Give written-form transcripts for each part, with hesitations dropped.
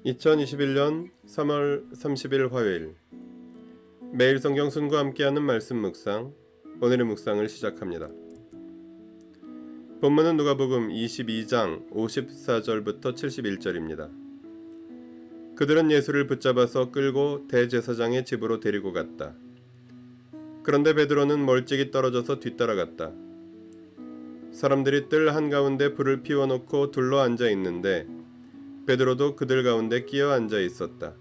2021년 3월 30일 화요일 매일 성경 순과 함께하는 말씀 묵상, 오늘의 묵상을 시작합니다. 본문은 누가복음 22장 54절부터 71절입니다. 그들은 예수를 붙잡아서 끌고 대제사장의 집으로 데리고 갔다. 그런데 베드로는 멀찍이 떨어져서 뒤따라갔다. 사람들이 뜰 한가운데 불을 피워놓고 둘러 앉아 있는데 베드로도 그들 가운데 끼어 앉아 있었다.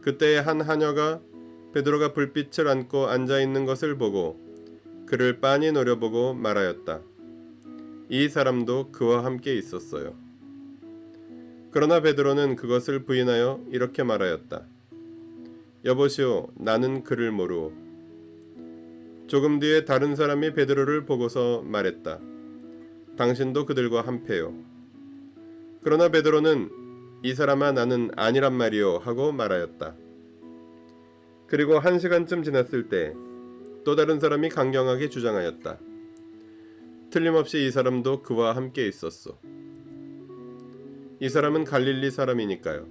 그때에 한 하녀가 베드로가 불빛을 안고 앉아 있는 것을 보고 그를 빤히 노려보고 말하였다. 이 사람도 그와 함께 있었어요. 그러나 베드로는 그것을 부인하여 이렇게 말하였다. 여보시오, 나는 그를 모르오. 조금 뒤에 다른 사람이 베드로를 보고서 말했다. 당신도 그들과 한패요. 그러나 베드로는 이 사람아 나는 아니란 말이요 하고 말하였다. 그리고 1시간쯤 지났을 때 또 다른 사람이 강경하게 주장하였다. 틀림없이 이 사람도 그와 함께 있었소. 이 사람은 갈릴리 사람이니까요.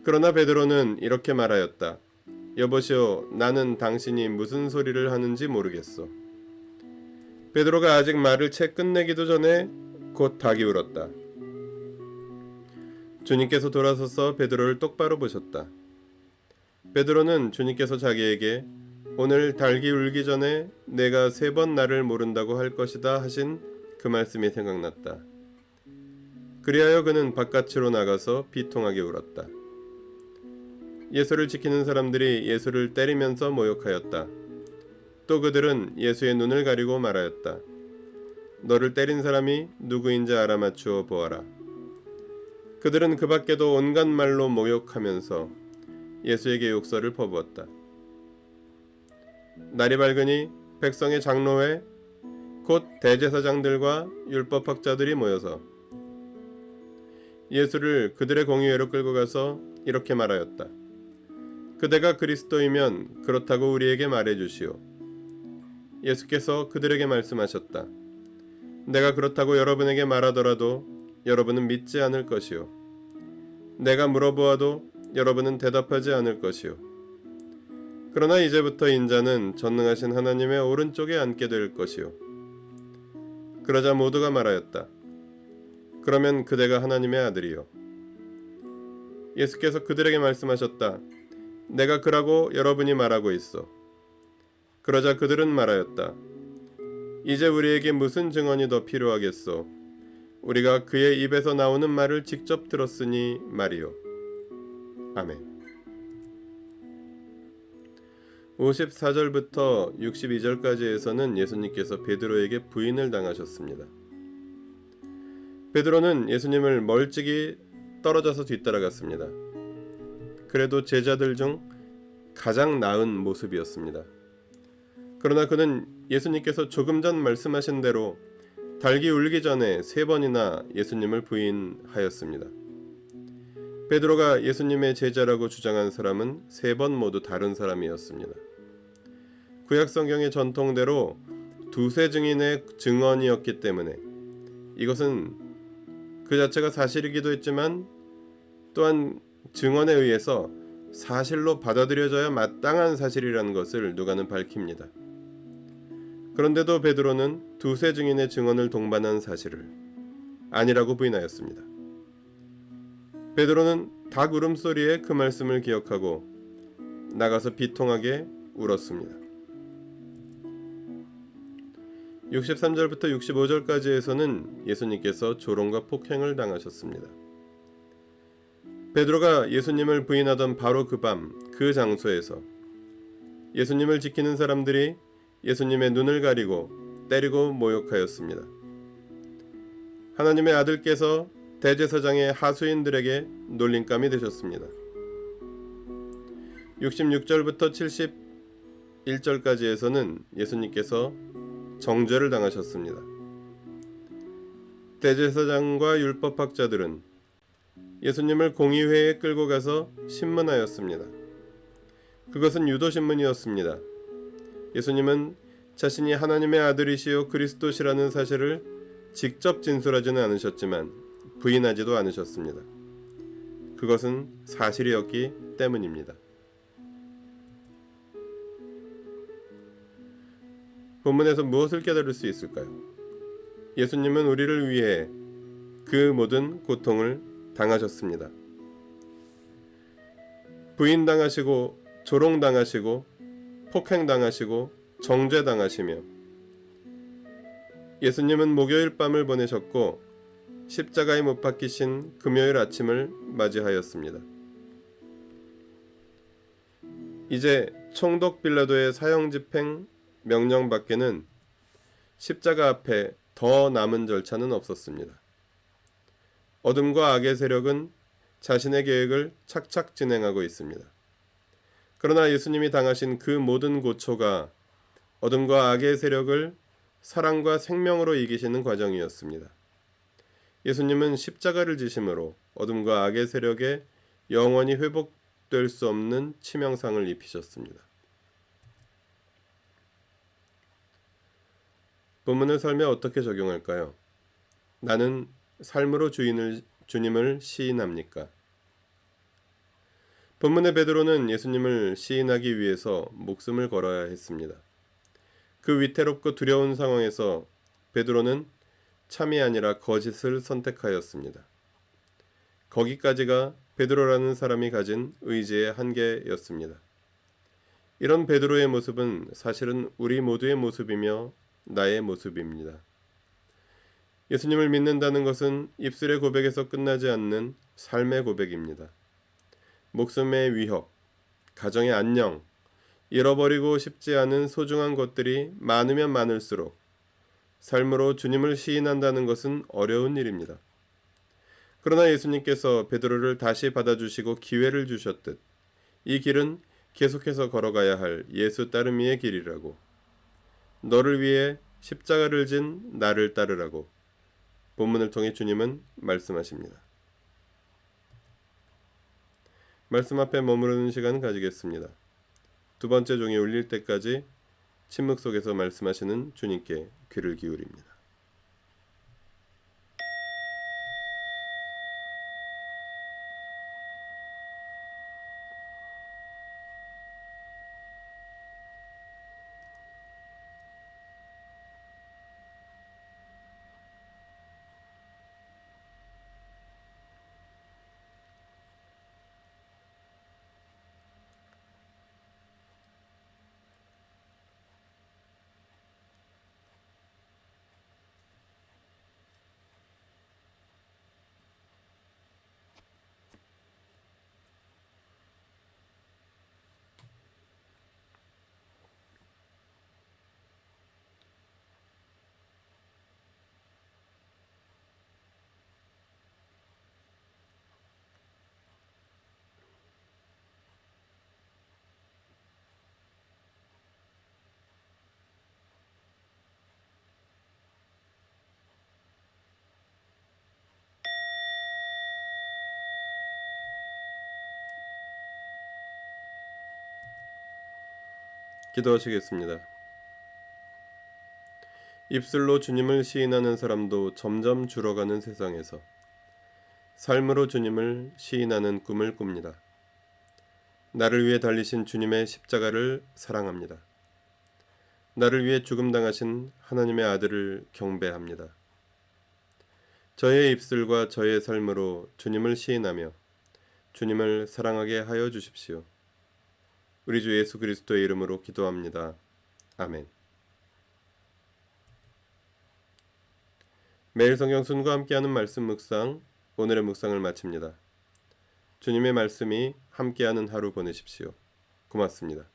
그러나 베드로는 이렇게 말하였다. 여보시오, 나는 당신이 무슨 소리를 하는지 모르겠소. 베드로가 아직 말을 채 끝내기도 전에 곧 닭이 울었다. 주님께서 돌아서서 베드로를 똑바로 보셨다. 베드로는 주님께서 자기에게 오늘 닭이 울기 전에 내가 3번 나를 모른다고 할 것이다 하신 그 말씀이 생각났다. 그리하여 그는 바깥으로 나가서 비통하게 울었다. 예수를 지키는 사람들이 예수를 때리면서 모욕하였다. 또 그들은 예수의 눈을 가리고 말하였다. 너를 때린 사람이 누구인지 알아맞추어 보아라. 그들은 그 밖에도 온갖 말로 모욕하면서 예수에게 욕설을 퍼부었다. 날이 밝으니 백성의 장로회 곧 대제사장들과 율법학자들이 모여서 예수를 그들의 공의회로 끌고 가서 이렇게 말하였다. 그대가 그리스도이면 그렇다고 우리에게 말해주시오. 예수께서 그들에게 말씀하셨다. 내가 그렇다고 여러분에게 말하더라도 여러분은 믿지 않을 것이요. 내가 물어보아도 여러분은 대답하지 않을 것이요. 그러나 이제부터 인자는 전능하신 하나님의 오른쪽에 앉게 될 것이요. 그러자 모두가 말하였다. 그러면 그대가 하나님의 아들이요. 예수께서 그들에게 말씀하셨다. 내가 그라고 여러분이 말하고 있어. 그러자 그들은 말하였다. 이제 우리에게 무슨 증언이 더 필요하겠소? 우리가 그의 입에서 나오는 말을 직접 들었으니 말이요. 아멘. 54절부터 62절까지에서는 예수님께서 베드로에게 부인을 당하셨습니다. 베드로는 예수님을 멀찍이 떨어져서 뒤따라갔습니다. 그래도 제자들 중 가장 나은 모습이었습니다. 그러나 그는 예수님께서 조금 전 말씀하신 대로 닭이 울기 전에 3번이나 예수님을 부인하였습니다. 베드로가 예수님의 제자라고 주장한 사람은 3번 모두 다른 사람이었습니다. 구약 성경의 전통대로 두세 증인의 증언이었기 때문에 이것은 그 자체가 사실이기도 했지만 또한 증언에 의해서 사실로 받아들여져야 마땅한 사실이라는 것을 누가는 밝힙니다. 그런데도 베드로는 두세 증인의 증언을 동반한 사실을 아니라고 부인하였습니다. 베드로는 닭 울음소리에 그 말씀을 기억하고 나가서 비통하게 울었습니다. 63절부터 65절까지에서는 예수님께서 조롱과 폭행을 당하셨습니다. 베드로가 예수님을 부인하던 바로 그 밤, 그 장소에서 예수님을 지키는 사람들이 예수님의 눈을 가리고 때리고 모욕하였습니다. 하나님의 아들께서 대제사장의 하수인들에게 놀림감이 되셨습니다. 66절부터 71절까지에서는 예수님께서 정죄를 당하셨습니다. 대제사장과 율법학자들은 예수님을 공의회에 끌고 가서 신문하였습니다. 그것은 유도신문이었습니다. 예수님은 자신이 하나님의 아들이시요 그리스도시라는 사실을 직접 진술하지는 않으셨지만 부인하지도 않으셨습니다. 그것은 사실이었기 때문입니다. 본문에서 무엇을 깨달을 수 있을까요? 예수님은 우리를 위해 그 모든 고통을 당하셨습니다. 부인당하시고 조롱당하시고 폭행당하시고 정죄당하시며 예수님은 목요일 밤을 보내셨고 십자가에 못 박히신 금요일 아침을 맞이하였습니다. 이제 총독 빌라도의 사형집행 명령 밖에는 십자가 앞에 더 남은 절차는 없었습니다. 어둠과 악의 세력은 자신의 계획을 착착 진행하고 있습니다. 그러나 예수님이 당하신 그 모든 고초가 어둠과 악의 세력을 사랑과 생명으로 이기시는 과정이었습니다. 예수님은 십자가를 지심으로 어둠과 악의 세력에 영원히 회복될 수 없는 치명상을 입히셨습니다. 본문을 삶에 어떻게 적용할까요? 나는 삶으로 주님을 시인합니까? 본문의 베드로는 예수님을 시인하기 위해서 목숨을 걸어야 했습니다. 그 위태롭고 두려운 상황에서 베드로는 참이 아니라 거짓을 선택하였습니다. 거기까지가 베드로라는 사람이 가진 의지의 한계였습니다. 이런 베드로의 모습은 사실은 우리 모두의 모습이며 나의 모습입니다. 예수님을 믿는다는 것은 입술의 고백에서 끝나지 않는 삶의 고백입니다. 목숨의 위협, 가정의 안녕, 잃어버리고 싶지 않은 소중한 것들이 많으면 많을수록 삶으로 주님을 시인한다는 것은 어려운 일입니다. 그러나 예수님께서 베드로를 다시 받아주시고 기회를 주셨듯 이 길은 계속해서 걸어가야 할 예수 따르미의 길이라고, 너를 위해 십자가를 진 나를 따르라고 본문을 통해 주님은 말씀하십니다. 말씀 앞에 머무르는 시간 가지겠습니다. 두 번째 종이 울릴 때까지 침묵 속에서 말씀하시는 주님께 귀를 기울입니다. 기도하시겠습니다. 입술로 주님을 시인하는 사람도 점점 줄어가는 세상에서 삶으로 주님을 시인하는 꿈을 꿉니다. 나를 위해 달리신 주님의 십자가를 사랑합니다. 나를 위해 죽음당하신 하나님의 아들을 경배합니다. 저의 입술과 저의 삶으로 주님을 시인하며 주님을 사랑하게 하여 주십시오. 우리 주 예수 그리스도의 이름으로 기도합니다. 아멘. 매일 성경 순과 함께하는 말씀 묵상, 오늘의 묵상을 마칩니다. 주님의 말씀이 함께하는 하루 보내십시오. 고맙습니다.